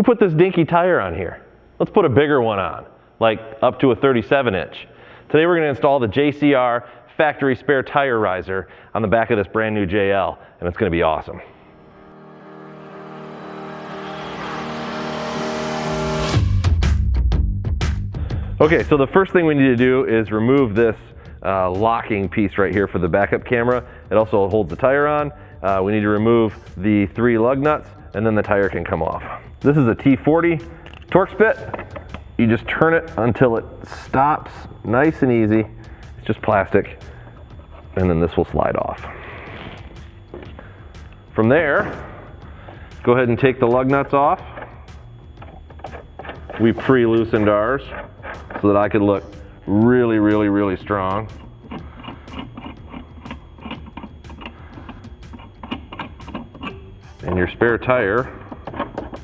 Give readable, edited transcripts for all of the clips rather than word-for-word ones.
Who put this dinky tire on here? Let's put a bigger one on, like up to a 37-inch. Today we're going to install the JCR factory spare tire riser on the back of this brand new JL, and it's going to be awesome. Okay, so the first thing we need to do is remove this locking piece right here for the backup camera. It also holds the tire on. We need to remove the 3 lug nuts, and then the tire can come off. This is a T40 Torx bit. You just turn it until it stops, nice and easy. It's just plastic, and then this will slide off. From there, go ahead and take the lug nuts off. We pre-loosened ours so that I could look really, really, really strong. And your spare tire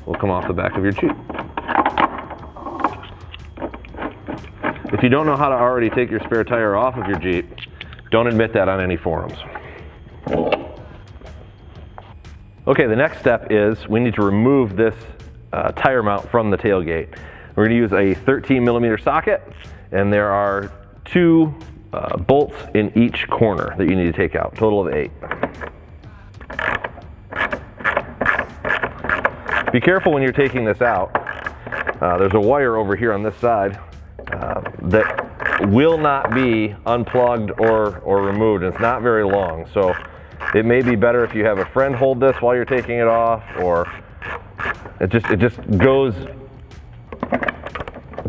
will come off the back of your Jeep. If you don't know how to already take your spare tire off of your Jeep, don't admit that on any forums. Okay, the next step is we need to remove this tire mount from the tailgate. We're going to use a 13mm socket, and there are 2 bolts in each corner that you need to take out, total of 8. Be careful when you're taking this out. There's a wire over here on this side that will not be unplugged or removed. It's not very long, so it may be better if you have a friend hold this while you're taking it off, or it just goes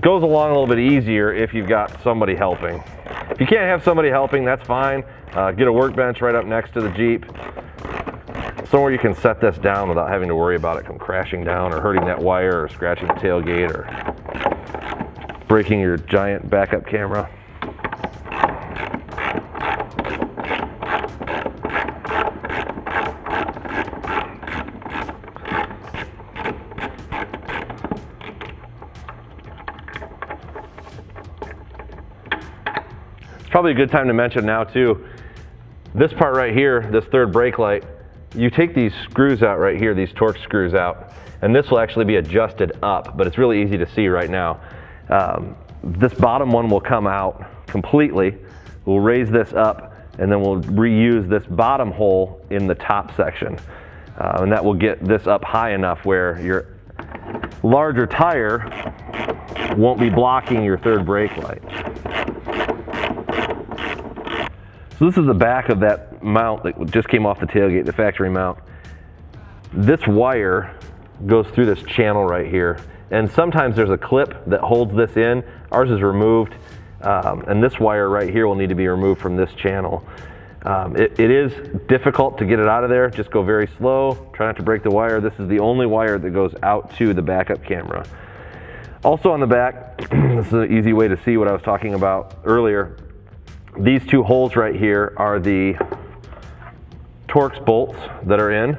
along a little bit easier if you've got somebody helping. If you can't have somebody helping, that's fine. Get a workbench right up next to the Jeep, somewhere you can set this down without having to worry about it come crashing down or hurting that wire or scratching the tailgate or breaking your giant backup camera. It's probably a good time to mention now too, this part right here, this third brake light, you take these screws out right here, these Torx screws out, and this will actually be adjusted up, but it's really easy to see right now. This bottom one will come out completely. We'll raise this up, and then we'll reuse this bottom hole in the top section. And that will get this up high enough where your larger tire won't be blocking your third brake light. So this is the back of that mount that just came off the tailgate, the factory mount. This wire goes through this channel right here, and sometimes there's a clip that holds this in. Ours is removed, and this wire right here will need to be removed from this channel. It is difficult to get it out of there. Just go very slow, try not to break the wire. This is the only wire that goes out to the backup camera. Also on the back, this is an easy way to see what I was talking about earlier. These 2 holes right here are the Torx bolts that are in.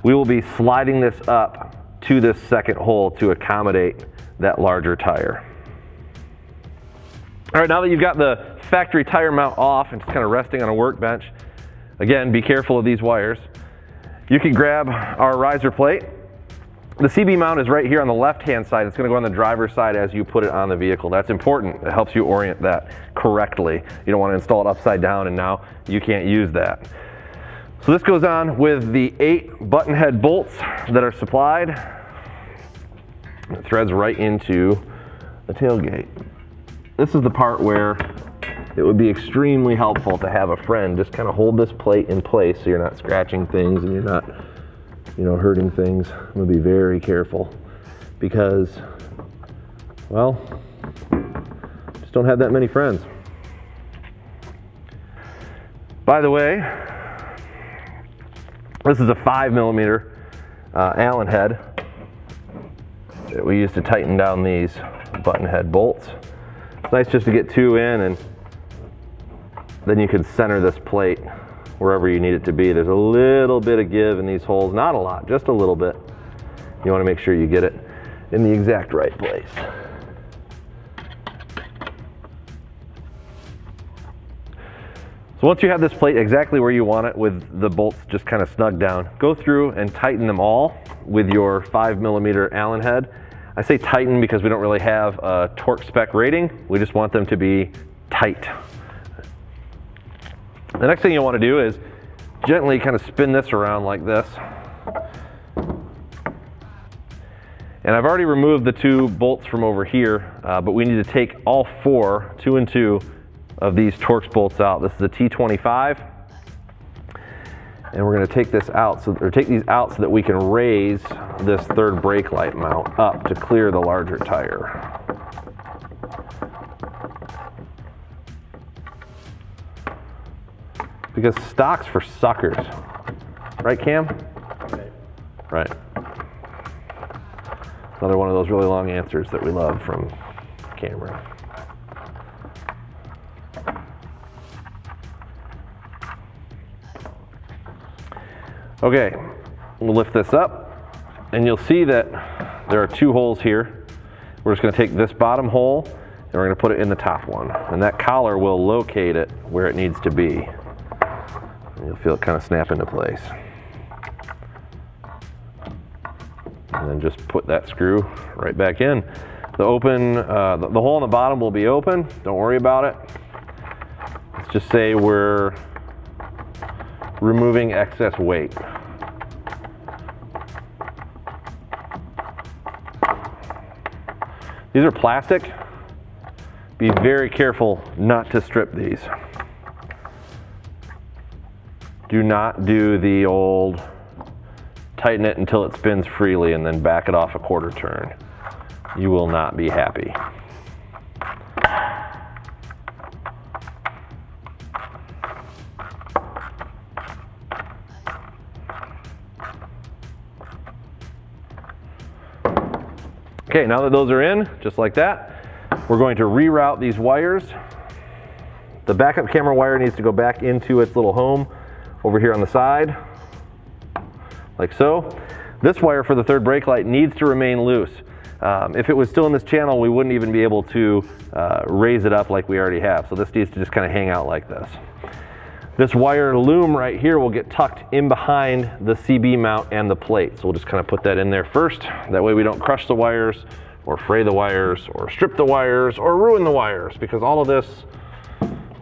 We will be sliding this up to this second hole to accommodate that larger tire. All right, now that you've got the factory tire mount off and it's kind of resting on a workbench, again, be careful of these wires. You can grab our riser plate. The CB mount is right here on the left-hand side. It's going to go on the driver's side as you put it on the vehicle. That's important. It helps you orient that correctly. You don't want to install it upside down and now you can't use that. So this goes on with the 8 button head bolts that are supplied. It threads right into the tailgate. This is the part where it would be extremely helpful to have a friend just kind of hold this plate in place so you're not scratching things and you're not, hurting things. I'm gonna be very careful because, well, just don't have that many friends. By the way, this is a 5mm Allen head that we use to tighten down these button head bolts. It's nice just to get 2 in, and then you can center this plate wherever you need it to be. There's a little bit of give in these holes, not a lot, just a little bit. You want to make sure you get it in the exact right place. So once you have this plate exactly where you want it with the bolts just kind of snug down, go through and tighten them all with your 5mm Allen head. I say tighten because we don't really have a torque spec rating. We just want them to be tight. The next thing you'll want to do is gently kind of spin this around like this. And I've already removed the 2 bolts from over here, but we need to take all 4, 2 and 2, of these Torx bolts out. This is a T25, and we're going to take this out, take these out so that we can raise this third brake light mount up to clear the larger tire. Because stock's for suckers, right, Cam? Right. Another one of those really long answers that we love from Cameron. Okay, we'll lift this up, and you'll see that there are 2 holes here. We're just going to take this bottom hole, and we're going to put it in the top one. And that collar will locate it where it needs to be. And you'll feel it kind of snap into place. And then just put that screw right back in. The hole in the bottom will be open. Don't worry about it. Let's just say we're removing excess weight. These are plastic. Be very careful not to strip these. Do not do the old tighten it until it spins freely and then back it off a quarter turn. You will not be happy. Okay, now that those are in, just like that, we're going to reroute these wires. The backup camera wire needs to go back into its little home over here on the side, like so. This wire for the third brake light needs to remain loose. If it was still in this channel, we wouldn't even be able to raise it up like we already have. So this needs to just kind of hang out like this. This wire loom right here will get tucked in behind the CB mount and the plate. So we'll just kind of put that in there first. That way we don't crush the wires or fray the wires or strip the wires or ruin the wires, because all of this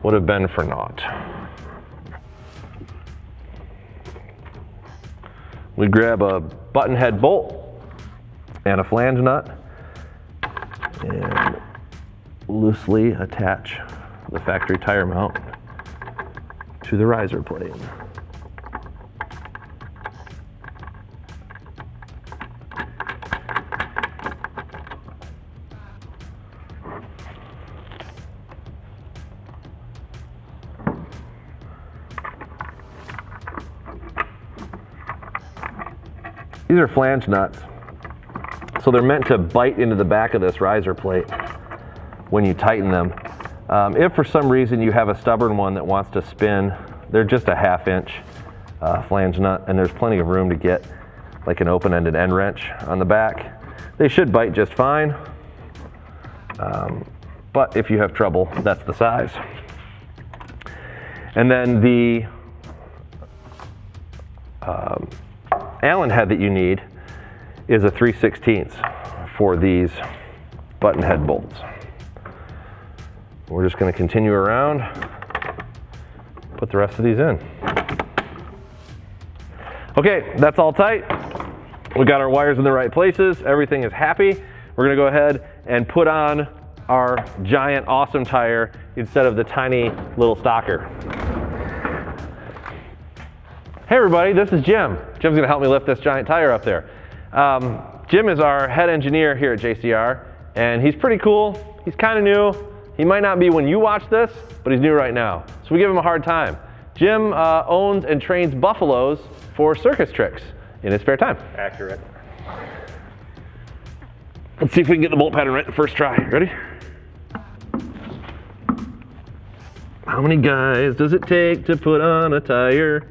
would have been for naught. We grab a button head bolt and a flange nut and loosely attach the factory tire mount to the riser plate. These are flange nuts, so they're meant to bite into the back of this riser plate when you tighten them. If for some reason you have a stubborn one that wants to spin, they're just a 1/2 inch flange nut, and there's plenty of room to get like an open-ended end wrench on the back. They should bite just fine, but if you have trouble, that's the size. And then the Allen head that you need is a 3/16 for these button head bolts. We're just going to continue around, put the rest of these in. Okay, that's all tight. We got our wires in the right places. Everything is happy. We're going to go ahead and put on our giant awesome tire instead of the tiny little stocker. Hey everybody, this is Jim. Jim's going to help me lift this giant tire up there. Jim is our head engineer here at JCR, and he's pretty cool. He's kind of new. He might not be when you watch this, but he's new right now. So we give him a hard time. Jim owns and trains buffaloes for circus tricks in his spare time. Accurate. Let's see if we can get the bolt pattern right the first try. Ready? How many guys does it take to put on a tire?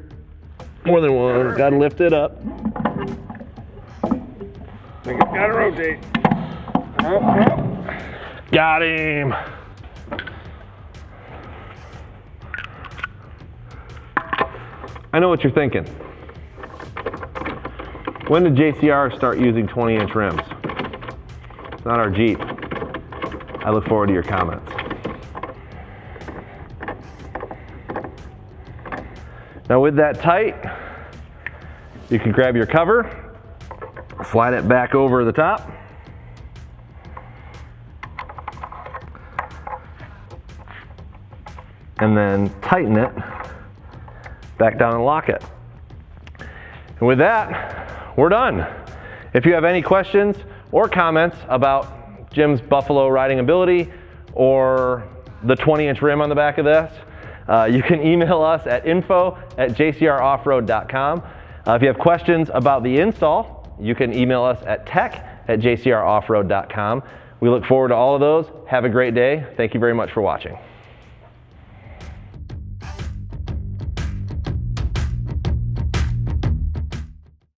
More than one. Gotta lift it up. Think it's gotta rotate. Got him. I know what you're thinking. When did JCR start using 20-inch rims? It's not our Jeep. I look forward to your comments. Now with that tight, you can grab your cover, slide it back over the top, and then tighten it back down and lock it. And with that, we're done. If you have any questions or comments about Jim's Buffalo riding ability or the 20-inch rim on the back of this, you can email us at info@JcrOffroad.com. If you have questions about the install, you can email us at tech@JcrOffroad.com. We look forward to all of those. Have a great day. Thank you very much for watching.